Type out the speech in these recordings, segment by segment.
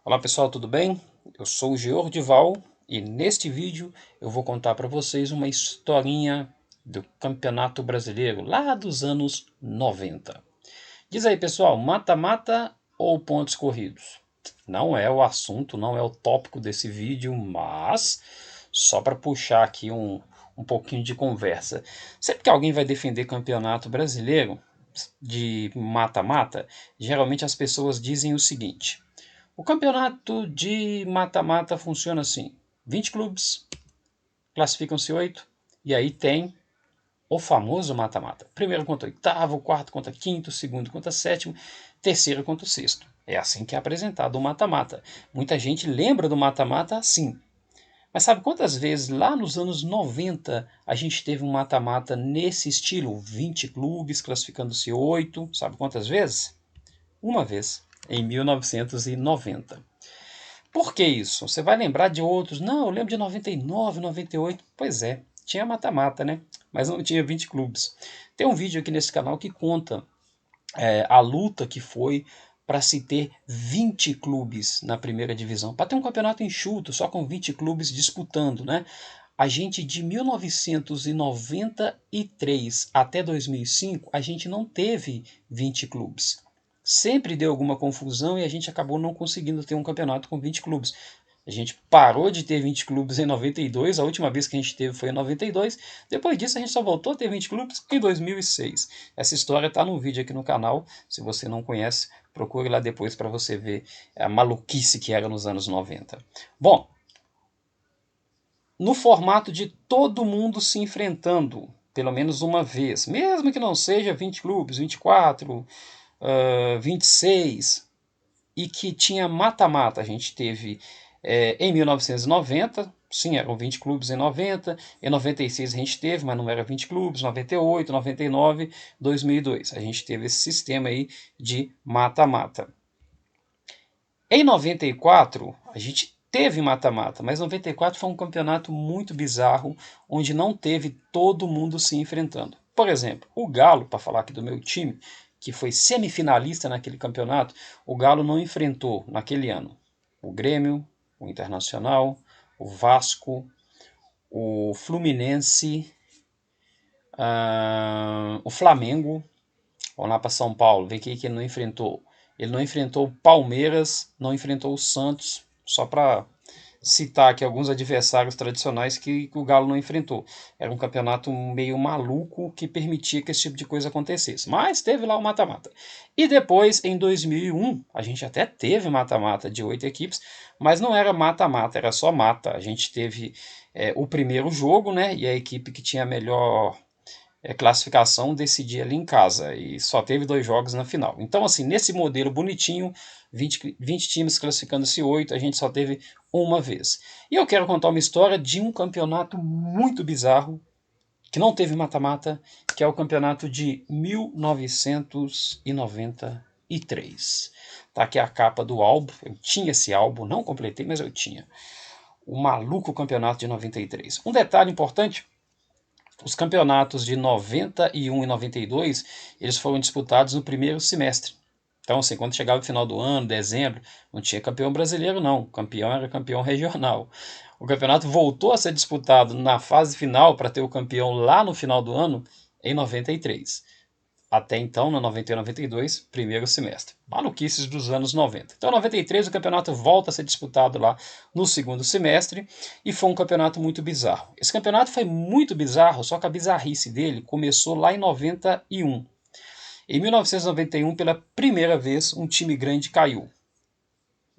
Olá pessoal, tudo bem? Eu sou o Geordival e neste vídeo eu vou contar para vocês uma historinha do Campeonato Brasileiro lá dos anos 90. Diz aí pessoal, mata-mata ou pontos corridos? Não é o assunto, não é o tópico desse vídeo, mas só para puxar aqui um pouquinho de conversa. Sempre que alguém vai defender Campeonato Brasileiro de mata-mata, geralmente as pessoas dizem o seguinte: o campeonato de mata-mata funciona assim: 20 clubes, classificam-se 8, e aí tem o famoso mata-mata. Primeiro contra oitavo, quarto contra quinto, segundo contra sétimo, terceiro contra o sexto. É assim que é apresentado o mata-mata. Muita gente lembra do mata-mata assim. Mas sabe quantas vezes lá nos anos 90 a gente teve um mata-mata nesse estilo? 20 clubes, classificando-se 8. Sabe quantas vezes? Uma vez, em 1990. Por que isso? Você vai lembrar de outros. Não, eu lembro de 99, 98. Pois é, tinha mata-mata, né? Mas não tinha 20 clubes. Tem um vídeo aqui nesse canal que conta a luta que foi para se ter 20 clubes na primeira divisão. Para ter um campeonato enxuto, só com 20 clubes disputando, né? A gente de 1993 até 2005, a gente não teve 20 clubes. Sempre deu alguma confusão e a gente acabou não conseguindo ter um campeonato com 20 clubes. A gente parou de ter 20 clubes em 92, a última vez que a gente teve foi em 92. Depois disso a gente só voltou a ter 20 clubes em 2006. Essa história está num vídeo aqui no canal, se você não conhece, procure lá depois para você ver a maluquice que era nos anos 90. Bom, no formato de todo mundo se enfrentando, pelo menos uma vez, mesmo que não seja 20 clubes, 24, 26, e que tinha mata-mata. A gente teve em 1990, sim, eram 20 clubes em 90, em 96 a gente teve, mas não era 20 clubes, 98, 99, 2002. A gente teve esse sistema aí de mata-mata. Em 94, a gente teve mata-mata, mas 94 foi um campeonato muito bizarro, onde não teve todo mundo se enfrentando. Por exemplo, o Galo, para falar aqui do meu time, que foi semifinalista naquele campeonato, o Galo não enfrentou naquele ano o Grêmio, o Internacional, o Vasco, o Fluminense, o Flamengo. Vamos lá para São Paulo, ver quem que ele não enfrentou. Ele não enfrentou o Palmeiras, não enfrentou o Santos, só para citar aqui alguns adversários tradicionais que o Galo não enfrentou. Era um campeonato meio maluco que permitia que esse tipo de coisa acontecesse. Mas teve lá o mata-mata. E depois, em 2001, a gente até teve mata-mata de 8 equipes, mas não era mata-mata, era só mata. A gente teve o primeiro jogo, né? E a equipe que tinha a melhor classificação decidia ali em casa e só teve 2 jogos na final. Então, assim, nesse modelo bonitinho, 20 times classificando-se 8, a gente só teve uma vez. E eu quero contar uma história de um campeonato muito bizarro, que não teve mata-mata, que é o campeonato de 1993. Tá aqui a capa do álbum, eu tinha esse álbum, não completei, mas eu tinha. O maluco campeonato de 93. Um detalhe importante: os campeonatos de 91 e 92, eles foram disputados no primeiro semestre. Então, assim, quando chegava o final do ano, dezembro, não tinha campeão brasileiro, não. O campeão era campeão regional. O campeonato voltou a ser disputado na fase final para ter o campeão lá no final do ano, em 93. Até então, no 91 e 92, primeiro semestre. Maluquices dos anos 90. Então, em 93, o campeonato volta a ser disputado lá no segundo semestre e foi um campeonato muito bizarro. Esse campeonato foi muito bizarro, só que a bizarrice dele começou lá em 91. Em 1991, pela primeira vez, um time grande caiu.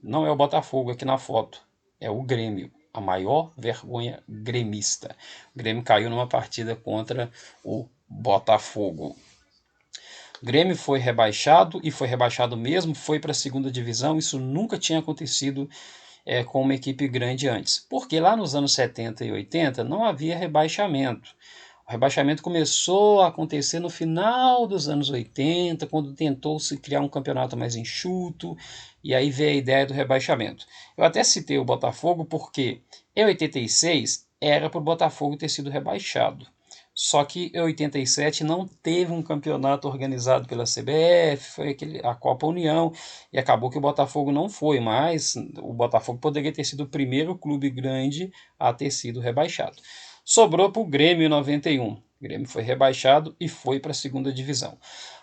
Não é o Botafogo aqui na foto, é o Grêmio. A maior vergonha gremista. O Grêmio caiu numa partida contra o Botafogo. O Grêmio foi rebaixado e foi rebaixado mesmo, foi para a segunda divisão. Isso nunca tinha acontecido com uma equipe grande antes, porque lá nos anos 70 e 80 não havia rebaixamento. O rebaixamento começou a acontecer no final dos anos 80, quando tentou-se criar um campeonato mais enxuto, e aí veio a ideia do rebaixamento. Eu até citei o Botafogo porque em 86 era para o Botafogo ter sido rebaixado. Só que em 87 não teve um campeonato organizado pela CBF, foi a Copa União, e acabou que o Botafogo não foi, mas o Botafogo poderia ter sido o primeiro clube grande a ter sido rebaixado. Sobrou para o Grêmio em 91. O Grêmio foi rebaixado e foi para a segunda divisão.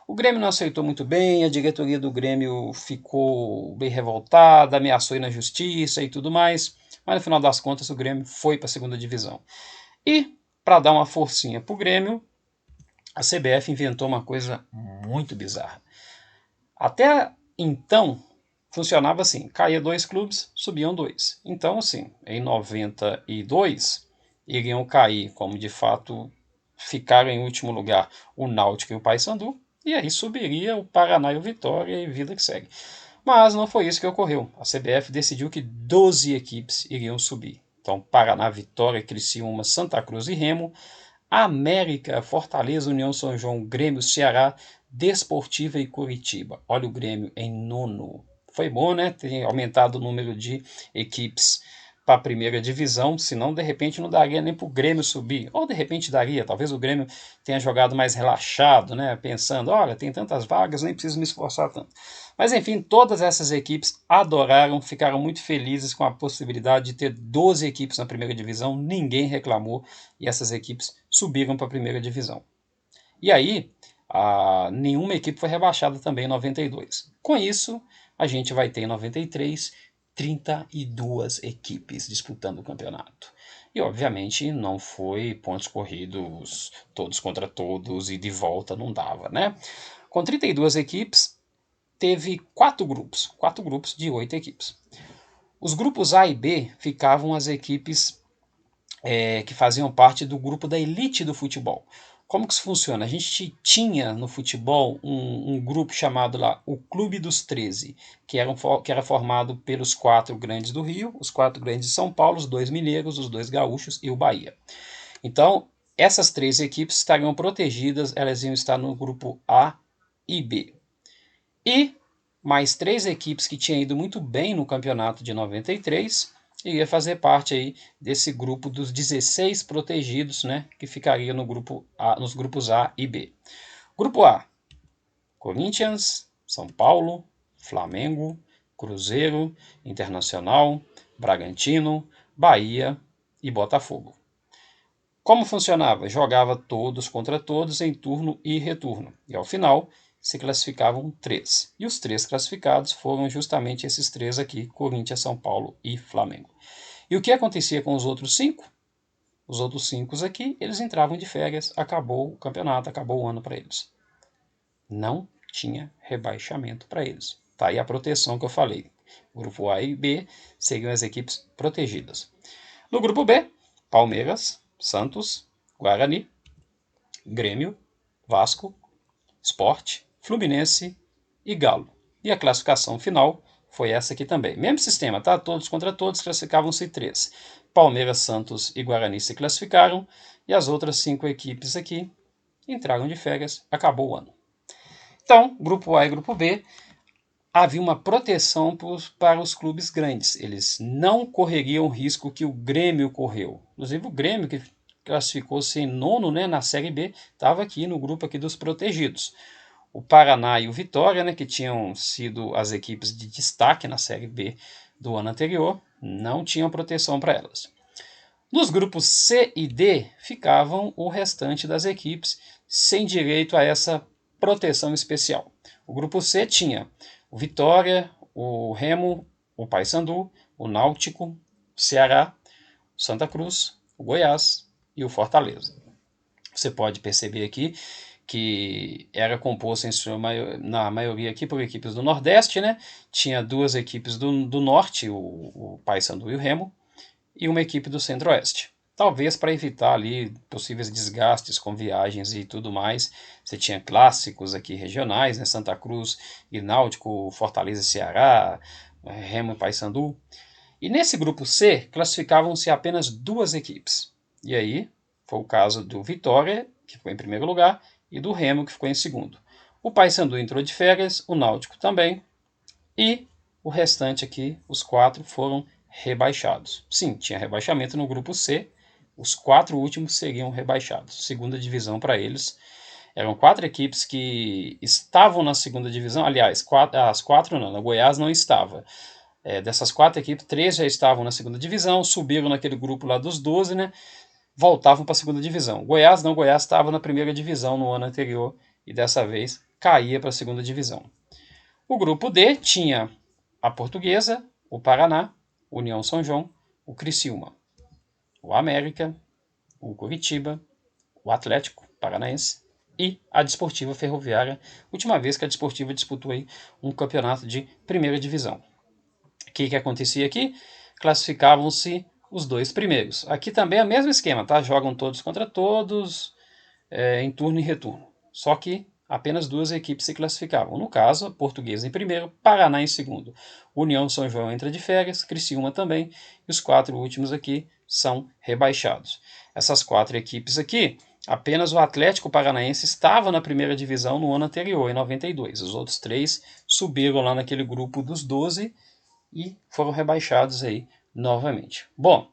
O Grêmio não aceitou muito bem, a diretoria do Grêmio ficou bem revoltada, ameaçou ir na justiça e tudo mais, mas no final das contas o Grêmio foi para a segunda divisão. E, para dar uma forcinha para o Grêmio, a CBF inventou uma coisa muito bizarra. Até então, funcionava assim, caía 2 clubes, subiam 2. Então, assim, em 92, iriam cair, como de fato ficaram em último lugar, o Náutico e o Paysandu, e aí subiria o Paraná e o Vitória e vida que segue. Mas não foi isso que ocorreu. A CBF decidiu que 12 equipes iriam subir. Então, Paraná, Vitória, Criciúma, Santa Cruz e Remo, América, Fortaleza, União São João, Grêmio, Ceará, Desportiva e Curitiba. Olha o Grêmio em nono. Foi bom, né? Ter aumentado o número de equipes para a primeira divisão, senão de repente não daria nem para o Grêmio subir. Ou de repente daria, talvez o Grêmio tenha jogado mais relaxado, né? Pensando, olha, tem tantas vagas, nem preciso me esforçar tanto. Mas enfim, todas essas equipes adoraram, ficaram muito felizes com a possibilidade de ter 12 equipes na primeira divisão, ninguém reclamou e essas equipes subiram para a primeira divisão. E aí, nenhuma equipe foi rebaixada também em 92. Com isso, a gente vai ter em 93 32 equipes disputando o campeonato. E obviamente não foi pontos corridos todos contra todos e de volta não dava, né? Com 32 equipes, teve 4 grupos de 8 equipes. Os grupos A e B ficavam as equipes que faziam parte do grupo da elite do futebol. Como que isso funciona? A gente tinha no futebol um grupo chamado lá o Clube dos 13, que era formado pelos 4 grandes do Rio, os 4 grandes de São Paulo, os 2 mineiros, os 2 gaúchos e o Bahia. Então, essas 3 equipes estariam protegidas, elas iam estar no grupo A e B. E mais 3 equipes que tinham ido muito bem no campeonato de 93 iria fazer parte aí desse grupo dos 16 protegidos, né, que ficaria no grupo A, nos grupos A e B. Grupo A: Corinthians, São Paulo, Flamengo, Cruzeiro, Internacional, Bragantino, Bahia e Botafogo. Como funcionava? Jogava todos contra todos em turno e retorno. E ao final se classificavam 3. E os 3 classificados foram justamente esses 3 aqui, Corinthians, São Paulo e Flamengo. E o que acontecia com os outros 5? Os outros 5 aqui, eles entravam de férias, acabou o campeonato, acabou o ano para eles. Não tinha rebaixamento para eles. Tá aí a proteção que eu falei. Grupo A e B seriam as equipes protegidas. No grupo B, Palmeiras, Santos, Guarani, Grêmio, Vasco, Sport, Fluminense e Galo. E a classificação final foi essa aqui também. Mesmo sistema, tá? Todos contra todos, classificavam-se 3. Palmeiras, Santos e Guarani se classificaram e as outras 5 equipes aqui entraram de férias, acabou o ano. Então, grupo A e grupo B, havia uma proteção para os clubes grandes. Eles não correriam o risco que o Grêmio correu. Inclusive o Grêmio, que classificou-se em nono, né, na Série B, estava aqui no grupo aqui dos protegidos. O Paraná e o Vitória, né, que tinham sido as equipes de destaque na Série B do ano anterior, não tinham proteção para elas. Nos grupos C e D ficavam o restante das equipes sem direito a essa proteção especial. O grupo C tinha o Vitória, o Remo, o Paysandu, o Náutico, o Ceará, o Santa Cruz, o Goiás e o Fortaleza. Você pode perceber aqui que era composto na maioria aqui por equipes do Nordeste, né? Tinha 2 equipes do Norte, o Paysandu e o Remo, e uma equipe do Centro-Oeste. Talvez para evitar ali possíveis desgastes com viagens e tudo mais. Você tinha clássicos aqui regionais, né? Santa Cruz e Náutico, Fortaleza e Ceará, Remo e Paysandu. E nesse grupo C classificavam-se apenas 2 equipes. E aí foi o caso do Vitória, que ficou em primeiro lugar, e do Remo, que ficou em segundo. O Paysandu entrou de férias, o Náutico também, e o restante aqui, os 4, foram rebaixados. Sim, tinha rebaixamento no grupo C, Os 4 últimos seriam rebaixados. Segunda divisão para eles. Eram 4 equipes que estavam na segunda divisão. Aliás, as 4 não, a Goiás não estava. Dessas 4 equipes, 3 já estavam na segunda divisão, subiram naquele grupo lá dos 12, né? Voltavam para a segunda divisão. Goiás não, Goiás estava na primeira divisão no ano anterior e dessa vez caía para a segunda divisão. O grupo D tinha a Portuguesa, o Paraná, União São João, o Criciúma, o América, o Curitiba, o Atlético Paranaense e a Desportiva Ferroviária, última vez que a Desportiva disputou aí um campeonato de primeira divisão. O que acontecia aqui? Classificavam-se os 2 primeiros. Aqui também é o mesmo esquema, tá? Jogam todos contra todos, em turno e retorno. Só que apenas 2 equipes se classificavam. No caso, a Portuguesa em primeiro, Paraná em segundo. União São João entra de férias, Criciúma também, e os 4 últimos aqui são rebaixados. Essas 4 equipes aqui, apenas o Atlético Paranaense estava na primeira divisão no ano anterior, em 92. Os outros 3 subiram lá naquele grupo dos 12 e foram rebaixados aí novamente. Bom,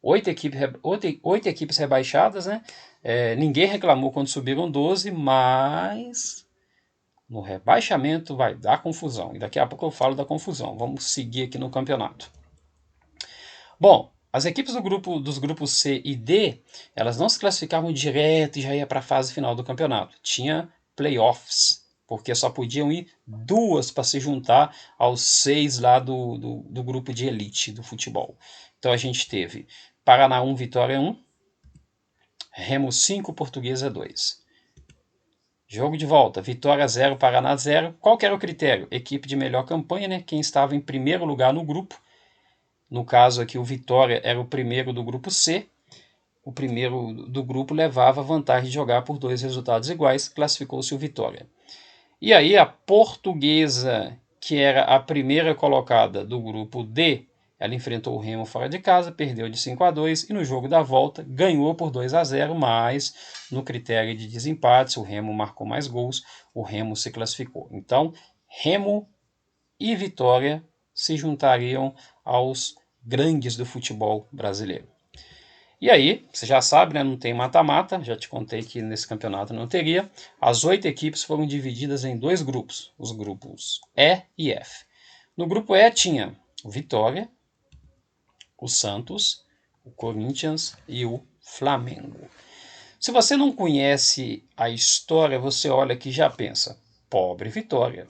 8 equipes rebaixadas, né? Ninguém reclamou quando subiram 12, mas no rebaixamento vai dar confusão. E daqui a pouco eu falo da confusão. Vamos seguir aqui no campeonato. Bom, as equipes dos grupos C e D, elas não se classificavam direto e já ia para a fase final do campeonato. Tinha playoffs, porque só podiam ir 2 para se juntar aos 6 lá do grupo de elite do futebol. Então a gente teve Paraná 1, Vitória 1, Remo 5, Portuguesa 2. Jogo de volta, Vitória 0, Paraná 0. Qual que era o critério? Equipe de melhor campanha, né? Quem estava em primeiro lugar no grupo. No caso aqui, o Vitória era o primeiro do grupo C. O primeiro do grupo levava vantagem de jogar por 2 resultados iguais. Classificou-se o Vitória. E aí a Portuguesa, que era a primeira colocada do grupo D, ela enfrentou o Remo fora de casa, perdeu de 5-2 e no jogo da volta ganhou por 2-0, mas no critério de desempate, se o Remo marcou mais gols, o Remo se classificou. Então, Remo e Vitória se juntariam aos grandes do futebol brasileiro. E aí, você já sabe, né, não tem mata-mata, já te contei que nesse campeonato não teria. As 8 equipes foram divididas em 2 grupos, os grupos E e F. No grupo E tinha o Vitória, o Santos, o Corinthians e o Flamengo. Se você não conhece a história, você olha aqui e já pensa, pobre Vitória,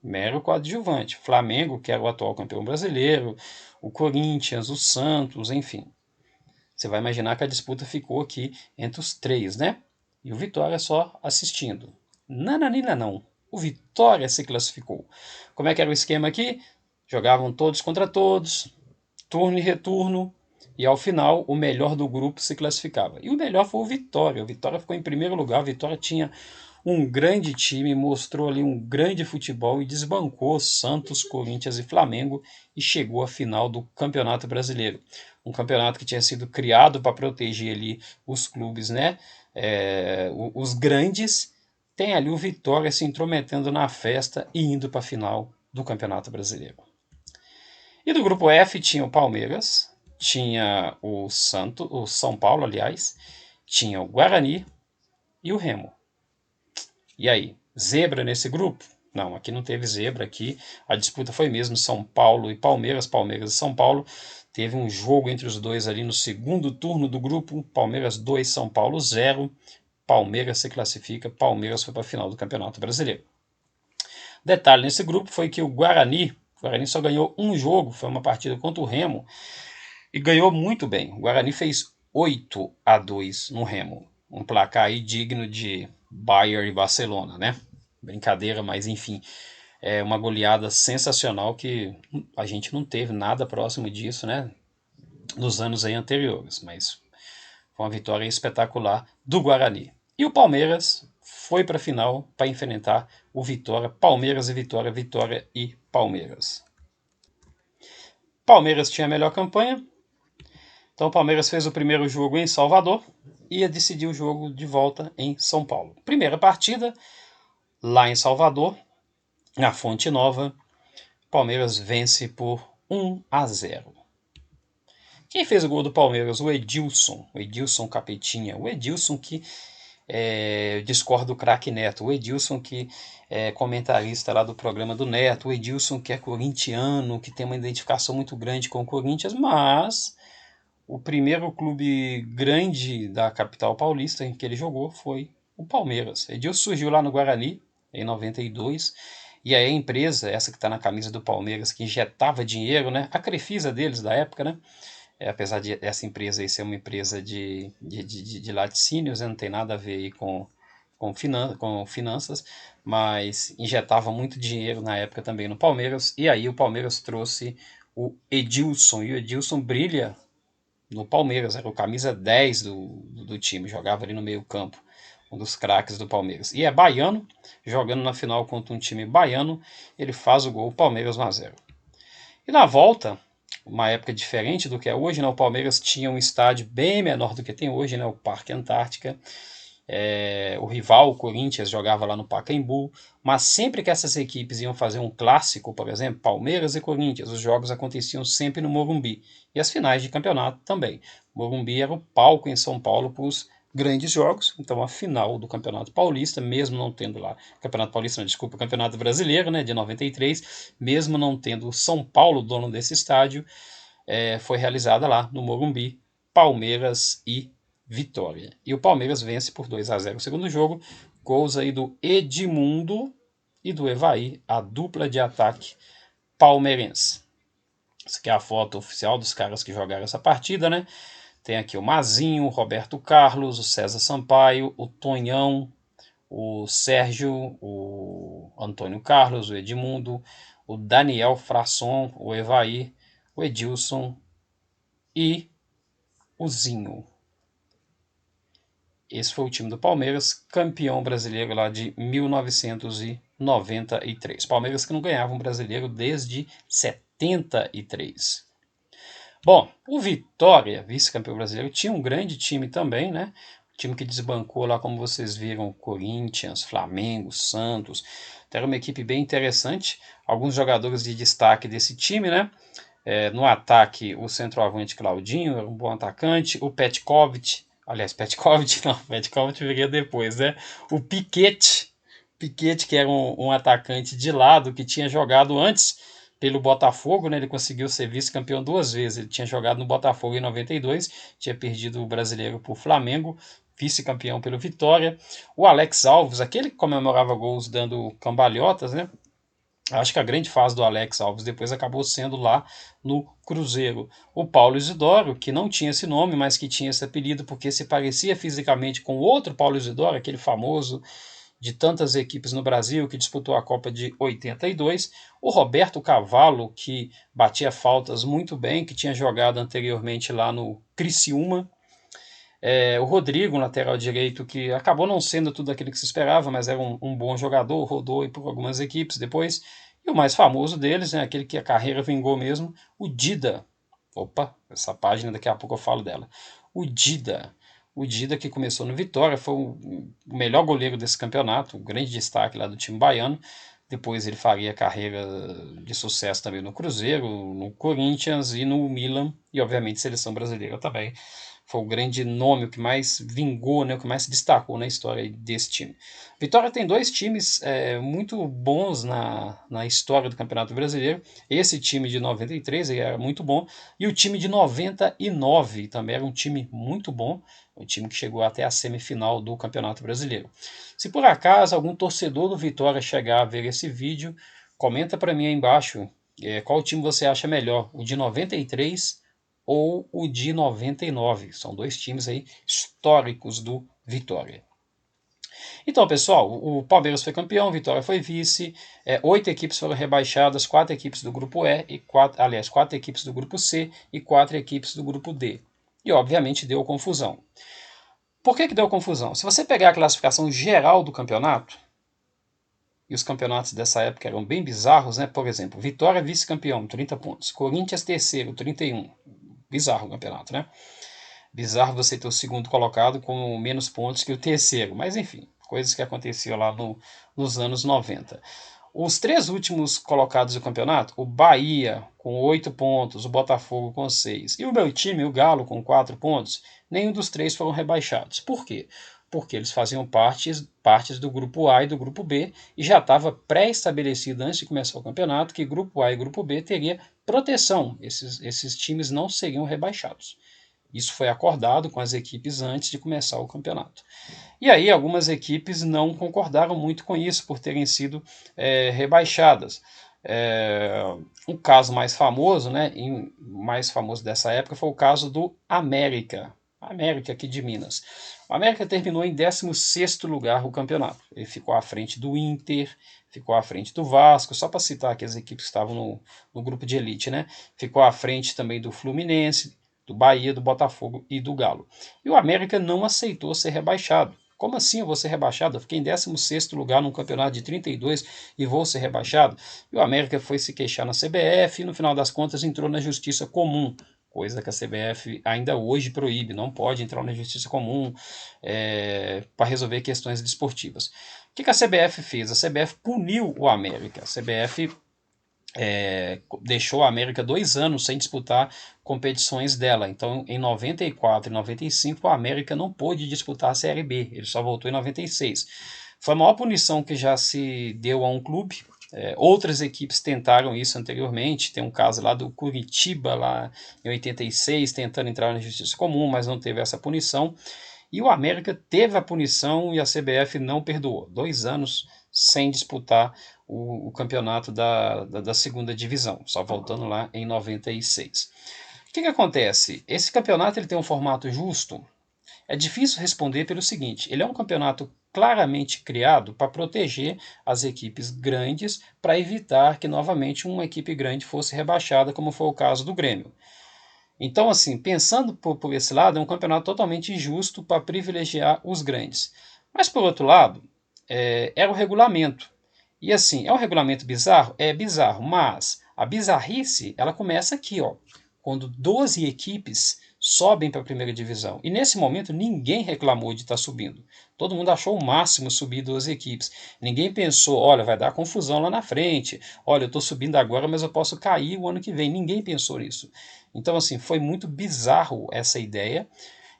mero coadjuvante. Flamengo, que era o atual campeão brasileiro, o Corinthians, o Santos, enfim. Você vai imaginar que a disputa ficou aqui entre os 3, né? E o Vitória só assistindo. Nananina não. O Vitória se classificou. Como é que era o esquema aqui? Jogavam todos contra todos, turno e retorno, e ao final o melhor do grupo se classificava. E o melhor foi o Vitória. O Vitória ficou em primeiro lugar. O Vitória tinha um grande time, mostrou ali um grande futebol e desbancou Santos, Corinthians e Flamengo e chegou à final do Campeonato Brasileiro. Um campeonato que tinha sido criado para proteger ali os clubes, né? Os grandes. Tem ali o Vitória se intrometendo na festa e indo para a final do Campeonato Brasileiro. E do grupo F tinha o Palmeiras, tinha o São Paulo, aliás, tinha o Guarani e o Remo. E aí, zebra nesse grupo? Não, aqui não teve zebra, aqui a disputa foi mesmo São Paulo e Palmeiras, Palmeiras e São Paulo. Teve um jogo entre os dois ali no segundo turno do grupo, Palmeiras 2, São Paulo 0. Palmeiras se classifica, Palmeiras foi para a final do Campeonato Brasileiro. Detalhe nesse grupo foi que o Guarani só ganhou um jogo, foi uma partida contra o Remo, e ganhou muito bem. O Guarani fez 8-2 no Remo, um placar aí digno de Bayern e Barcelona, né? Brincadeira, mas enfim, é uma goleada sensacional que a gente não teve nada próximo disso, né? Nos anos aí anteriores, mas foi uma vitória espetacular do Guarani. E o Palmeiras foi para a final para enfrentar o Vitória. Palmeiras e Vitória, Vitória e Palmeiras. Palmeiras tinha a melhor campanha, então o Palmeiras fez o primeiro jogo em Salvador e ia decidir o jogo de volta em São Paulo. Primeira partida, lá em Salvador, na Fonte Nova, Palmeiras vence por 1-0. Quem fez o gol do Palmeiras? O Edilson Capetinha, o Edilson que discorda do craque Neto, o Edilson que é comentarista lá do programa do Neto, o Edilson que é corintiano, que tem uma identificação muito grande com o Corinthians, mas o primeiro clube grande da capital paulista em que ele jogou foi o Palmeiras. Edilson surgiu lá no Guarani em 92, e aí a empresa, essa que está na camisa do Palmeiras, que injetava dinheiro, né, a Crefisa deles da época, né, apesar de essa empresa aí ser uma empresa de laticínios, né, não tem nada a ver aí com finanças, mas injetava muito dinheiro na época também no Palmeiras, e aí o Palmeiras trouxe o Edilson, e o Edilson brilha no Palmeiras, era o camisa 10 do time, jogava ali no meio campo, um dos craques do Palmeiras. E é baiano, jogando na final contra um time baiano, ele faz o gol, Palmeiras 1-0. E na volta, uma época diferente do que é hoje, né, o Palmeiras tinha um estádio bem menor do que tem hoje, né, o Parque Antártica. O rival, o Corinthians, jogava lá no Pacaembu, mas sempre que essas equipes iam fazer um clássico, por exemplo, Palmeiras e Corinthians, os jogos aconteciam sempre no Morumbi. E as finais de campeonato também. O Morumbi era o palco em São Paulo para os grandes jogos, então a final do Campeonato Paulista, mesmo não tendo lá, Campeonato Paulista, não, desculpa, Campeonato Brasileiro, né, de 93, mesmo não tendo o São Paulo dono desse estádio, foi realizada lá no Morumbi, Palmeiras e Vitória. E o Palmeiras vence por 2-0 o segundo jogo, gols aí do Edmundo e do Evaí, a dupla de ataque palmeirense. Essa aqui é a foto oficial dos caras que jogaram essa partida, né? Tem aqui o Mazinho, o Roberto Carlos, o César Sampaio, o Tonhão, o Sérgio, o Antônio Carlos, o Edmundo, o Daniel Frasson, o Evaí, o Edilson e o Zinho. Esse foi o time do Palmeiras, campeão brasileiro lá de 1993. Palmeiras que não ganhava um brasileiro desde 73. Bom, o Vitória, vice-campeão brasileiro, tinha um grande time também, né? Time que desbancou lá, como vocês viram, Corinthians, Flamengo, Santos. Então, era uma equipe bem interessante. Alguns jogadores de destaque desse time, né? No ataque, o centroavante Claudinho era um bom atacante. O Petkovic, aliás, Petkovic não, Petkovic viria depois, né? O Piquete, que era um atacante de lado que tinha jogado antes pelo Botafogo, né? Ele conseguiu ser vice-campeão 2 vezes. Ele tinha jogado no Botafogo em 92, tinha perdido o brasileiro para o Flamengo, vice-campeão pelo Vitória. O Alex Alves, aquele que comemorava gols dando cambalhotas, né? Acho que a grande fase do Alex Alves depois acabou sendo lá no Cruzeiro. O Paulo Isidoro, que não tinha esse nome, mas que tinha esse apelido porque se parecia fisicamente com outro Paulo Isidoro, aquele famoso de tantas equipes no Brasil, que disputou a Copa de 82. O Roberto Cavalo, que batia faltas muito bem, que tinha jogado anteriormente lá no Criciúma. O Rodrigo, lateral direito, que acabou não sendo tudo aquilo que se esperava, mas era um bom jogador, rodou por algumas equipes depois. E o mais famoso deles, né, aquele que a carreira vingou mesmo, o Dida. Opa, essa página daqui a pouco eu falo dela. O Dida. O Dida, que começou no Vitória, foi o melhor goleiro desse campeonato, um grande destaque lá do time baiano. Depois ele faria carreira de sucesso também no Cruzeiro, no Corinthians e no Milan, e obviamente seleção brasileira também. Foi o grande nome, o que mais vingou, né, o que mais se destacou na história desse time. Vitória tem 2 times muito bons na história do Campeonato Brasileiro. Esse time de 93 era muito bom, e o time de 99 também era um time muito bom, um time que chegou até a semifinal do Campeonato Brasileiro. Se por acaso algum torcedor do Vitória chegar a ver esse vídeo, comenta para mim aí embaixo qual time você acha melhor, o de 93 ou o de 99. São 2 times aí históricos do Vitória. Então, pessoal, o Palmeiras foi campeão, o Vitória foi vice, 8 equipes foram rebaixadas, 4 equipes do grupo E, e 4 equipes do grupo C e 4 equipes do grupo D. E, obviamente, deu confusão. Por que deu confusão? Se você pegar a classificação geral do campeonato, e os campeonatos dessa época eram bem bizarros, né? Por exemplo, Vitória vice-campeão, 30 pontos. Corinthians terceiro, 31. Bizarro o campeonato, né? Bizarro você ter o segundo colocado com menos pontos que o terceiro. Mas enfim, coisas que aconteciam lá nos anos 90. Os 3 últimos colocados do campeonato, o Bahia com 8 pontos, o Botafogo com 6 e o meu time, o Galo, com 4 pontos, nenhum dos 3 foram rebaixados. Por quê? Porque eles faziam partes do grupo A e do grupo B e já estava pré-estabelecido antes de começar o campeonato que grupo A e grupo B teria proteção, esses times não seriam rebaixados. Isso foi acordado com as equipes antes de começar o campeonato. E aí algumas equipes não concordaram muito com isso por terem sido rebaixadas. Um caso mais famoso, né, mais famoso dessa época foi o caso do América. América aqui de Minas. O América terminou em 16º lugar o campeonato. Ele ficou à frente do Inter, ficou à frente do Vasco, só para citar aquelas equipes que estavam no grupo de elite, né? Ficou à frente também do Fluminense, do Bahia, do Botafogo e do Galo. E o América não aceitou ser rebaixado. Como assim eu vou ser rebaixado? Eu fiquei em 16º lugar num campeonato de 32 e vou ser rebaixado? E o América foi se queixar na CBF e no final das contas entrou na justiça comum, coisa que a CBF ainda hoje proíbe, não pode entrar na justiça comum para resolver questões desportivas. O que a CBF fez? A CBF puniu o América. A CBF deixou a América 2 anos sem disputar competições dela. Então, em 94 e 95, a América não pôde disputar a Série B. Ele só voltou em 96. Foi a maior punição que já se deu a um clube. Outras equipes tentaram isso anteriormente. Tem um caso lá do Curitiba, lá em 86, tentando entrar na justiça comum, mas não teve essa punição. E o América teve a punição e a CBF não perdoou. 2 anos sem disputar o campeonato da segunda divisão, só voltando lá em 96. O que acontece? Esse campeonato ele tem um formato justo? É difícil responder pelo seguinte: ele é um campeonato claramente criado para proteger as equipes grandes, para evitar que novamente uma equipe grande fosse rebaixada, como foi o caso do Grêmio. Então, assim, pensando por esse lado, é um campeonato totalmente injusto para privilegiar os grandes. Mas, por outro lado, era o regulamento. E assim, é um regulamento bizarro? É bizarro, mas a bizarrice, ela começa aqui, ó, quando 12 equipes sobem para a primeira divisão. E nesse momento ninguém reclamou de estar subindo. Todo mundo achou o máximo subir 12 equipes. Ninguém pensou, olha, vai dar confusão lá na frente. Olha, eu estou subindo agora, mas eu posso cair o ano que vem. Ninguém pensou nisso. Então, assim, foi muito bizarro essa ideia.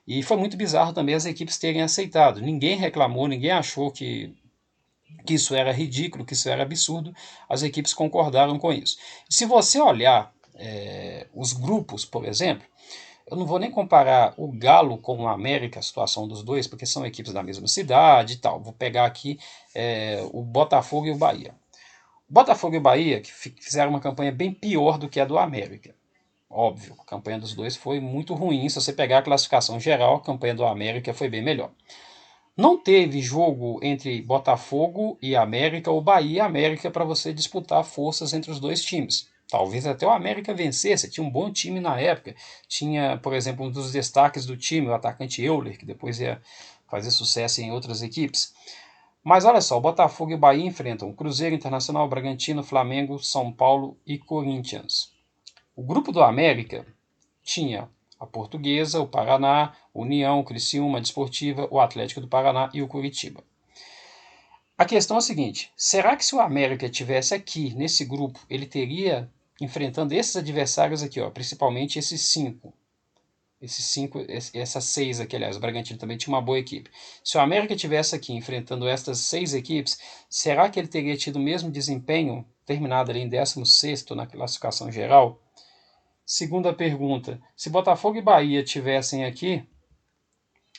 E foi muito bizarro também as equipes terem aceitado. Ninguém reclamou, ninguém achou que isso era ridículo, que isso era absurdo, as equipes concordaram com isso. E se você olhar os grupos, por exemplo, eu não vou nem comparar o Galo com o América, a situação dos dois, porque são equipes da mesma cidade e tal. Vou pegar aqui o Botafogo e o Bahia. O Botafogo e o Bahia que fizeram uma campanha bem pior do que a do América. Óbvio, a campanha dos dois foi muito ruim. Se você pegar a classificação geral, a campanha do América foi bem melhor. Não teve jogo entre Botafogo e América ou Bahia e América para você disputar forças entre os dois times. Talvez até o América vencesse, tinha um bom time na época. Tinha, por exemplo, um dos destaques do time, o atacante Euler, que depois ia fazer sucesso em outras equipes. Mas olha só, o Botafogo e o Bahia enfrentam Cruzeiro, Internacional, Bragantino, Flamengo, São Paulo e Corinthians. O grupo do América tinha a Portuguesa, o Paraná, União, Criciúma, Desportiva, o Atlético do Paraná e o Curitiba. A questão é a seguinte: será que se o América tivesse aqui nesse grupo, ele teria enfrentando esses adversários aqui, ó, principalmente essas 6 aqui, aliás, o Bragantino também tinha uma boa equipe. Se o América tivesse aqui enfrentando estas 6 equipes, será que ele teria tido o mesmo desempenho, terminado ali em 16º na classificação geral? Segunda pergunta: se Botafogo e Bahia tivessem aqui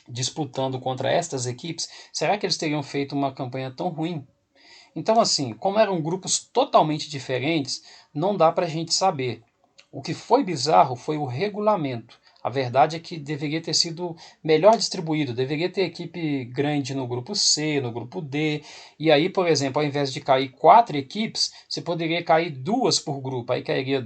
disputando contra estas equipes, será que eles teriam feito uma campanha tão ruim? Então, assim, como eram grupos totalmente diferentes, não dá para a gente saber. O que foi bizarro foi o regulamento. A verdade é que deveria ter sido melhor distribuído, deveria ter equipe grande no grupo C, no grupo D, e aí, por exemplo, ao invés de cair 4 equipes, você poderia cair 2 por grupo, aí cairia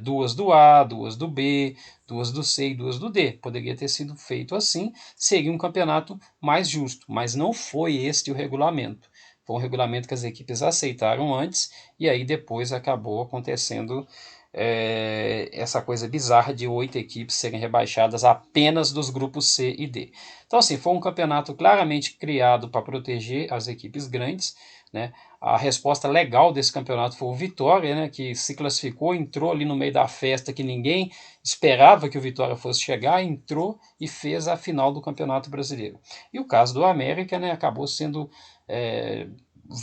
2 do A, 2 do B, 2 do C e 2 do D. Poderia ter sido feito assim, seria um campeonato mais justo, mas não foi este o regulamento. Foi um regulamento que as equipes aceitaram antes e aí depois acabou acontecendo essa coisa bizarra de 8 equipes serem rebaixadas apenas dos grupos C e D. Então, assim, foi um campeonato claramente criado para proteger as equipes grandes. né? A resposta legal desse campeonato foi o Vitória, né, que se classificou, entrou ali no meio da festa que ninguém esperava que o Vitória fosse chegar, entrou e fez a final do Campeonato Brasileiro. E o caso do América, né, acabou sendo...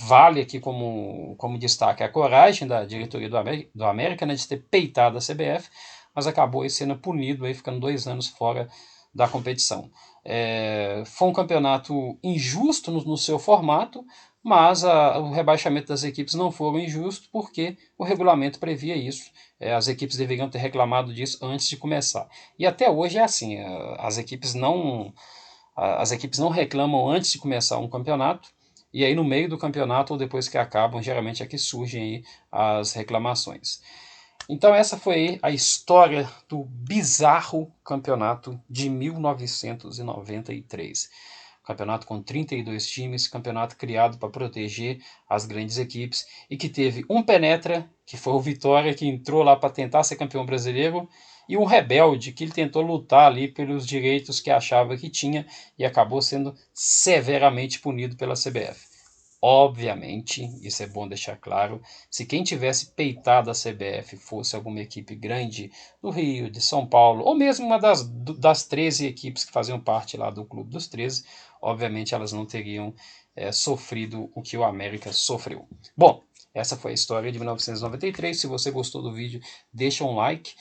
vale aqui como destaque a coragem da diretoria do América, né, de ter peitado a CBF, mas acabou aí sendo punido, aí, ficando 2 anos fora da competição. Foi um campeonato injusto no seu formato, mas o rebaixamento das equipes não foi injusto porque o regulamento previa isso. As equipes deveriam ter reclamado disso antes de começar. E até hoje é assim, as equipes não reclamam antes de começar um campeonato, e aí no meio do campeonato ou depois que acabam, geralmente é que surgem aí as reclamações. Então essa foi a história do bizarro campeonato de 1993. Campeonato com 32 times, campeonato criado para proteger as grandes equipes e que teve um penetra, que foi o Vitória, que entrou lá para tentar ser campeão brasileiro, e um rebelde, que ele tentou lutar ali pelos direitos que achava que tinha e acabou sendo severamente punido pela CBF. Obviamente, isso é bom deixar claro, se quem tivesse peitado a CBF fosse alguma equipe grande do Rio, de São Paulo, ou mesmo uma das 13 equipes que faziam parte lá do Clube dos 13, obviamente elas não teriam sofrido o que o América sofreu. Bom, essa foi a história de 1993. Se você gostou do vídeo, deixa um like.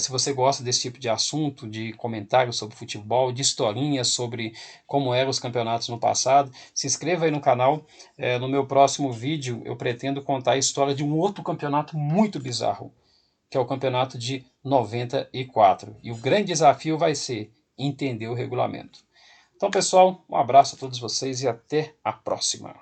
Se você gosta desse tipo de assunto, de comentários sobre futebol, de historinhas sobre como eram os campeonatos no passado, se inscreva aí no canal. No meu próximo vídeo eu pretendo contar a história de um outro campeonato muito bizarro, que é o campeonato de 94. E o grande desafio vai ser entender o regulamento. Então, pessoal, um abraço a todos vocês e até a próxima.